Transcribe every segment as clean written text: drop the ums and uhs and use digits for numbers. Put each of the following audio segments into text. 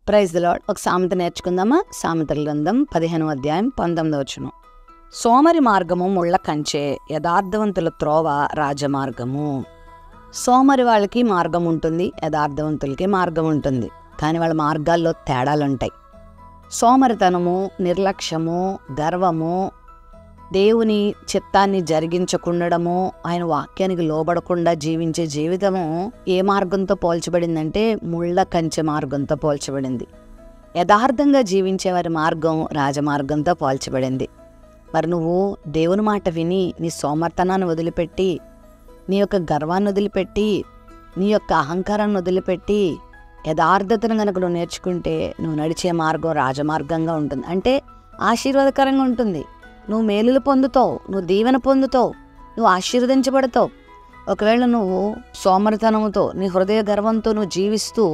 Praise the lord. ఒక సామెత నేర్చుకుందామా? సామెతల గ్రంథం 15వ అధ్యాయం 19వ వచనం. సోమరి మార్గము ముళ్ళ కంచె, యథార్థవంతుల త్రోవ రాజమార్గము. సోమరి వాళ్ళకి మార్గం ఉంటుంది, యథార్థవంతులకి మార్గం ఉంటుంది. కానీ వాళ్ళ మార్గాల్లో తేడాలుంటాయి. సోమరితనము, నిర్లక్ష్యము, గర్వము, దేవుని చిత్తాన్ని జరిగించకుండడము, ఆయన వాక్యానికి లోబడకుండా జీవించే జీవితము ఏ మార్గంతో పోల్చబడిందంటే ముళ్ళ కంచె మార్గంతో పోల్చబడింది. యథార్థంగా జీవించే వారి మార్గం రాజమార్గంతో పోల్చబడింది. మరి నువ్వు దేవుని మాట విని నీ సోమర్తనాన్ని వదిలిపెట్టి, నీ యొక్క గర్వాన్ని వదిలిపెట్టి, నీ యొక్క అహంకారాన్ని వదిలిపెట్టి యథార్థతను కనుక నువ్వు నేర్చుకుంటే నువ్వు నడిచే మార్గం రాజమార్గంగా ఉంటుంది. అంటే ఆశీర్వాదకరంగా ఉంటుంది. నువ్వు మేలులు పొందుతావు, నువ్వు దీవెన పొందుతావు, నువ్వు ఆశీర్వదించబడతావు. ఒకవేళ నువ్వు సోమరితనంతో, నీ హృదయ గర్వంతో నువ్వు జీవిస్తూ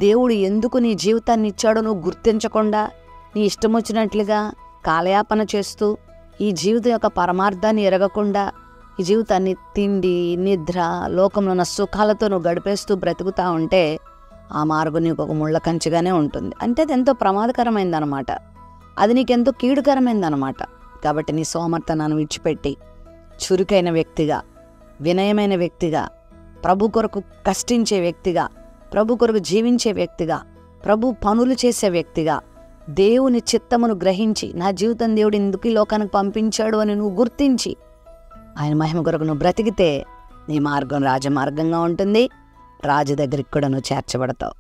దేవుడు ఎందుకు నీ జీవితాన్ని ఇచ్చాడో నువ్వు గుర్తించకుండా నీ ఇష్టం వచ్చినట్లుగా కాలయాపన చేస్తూ ఈ జీవితం యొక్క పరమార్థాన్ని ఎరగకుండా ఈ జీవితాన్ని తిండి, నిద్ర, లోకంలో ఉన్న సుఖాలతో నువ్వు గడిపేస్తూ బ్రతుకుతా ఉంటే ఆ మార్గం నీకు ఒక ముళ్ళ కంచెగానే ఉంటుంది. అంటే అది ఎంతో ప్రమాదకరమైందనమాట. అది నీకెంతో కీడుకరమైందనమాట. కాబట్టి నీ సోమర్తనాన్ని విడిచిపెట్టి చురుకైన వ్యక్తిగా, వినయమైన వ్యక్తిగా, ప్రభు కొరకు కష్టించే వ్యక్తిగా, ప్రభు కొరకు జీవించే వ్యక్తిగా, ప్రభు పనులు చేసే వ్యక్తిగా, దేవుని చిత్తమును గ్రహించి నా జీవితం దేవుడు ఎందుకు ఈ లోకానికి పంపించాడు అని నువ్వు గుర్తించి ఆయన మహిమ కొరకు నువ్వు బ్రతికితే నీ మార్గం రాజమార్గంగా ఉంటుంది. రాజు దగ్గరికి కూడా నువ్వు చేర్చబడతావు.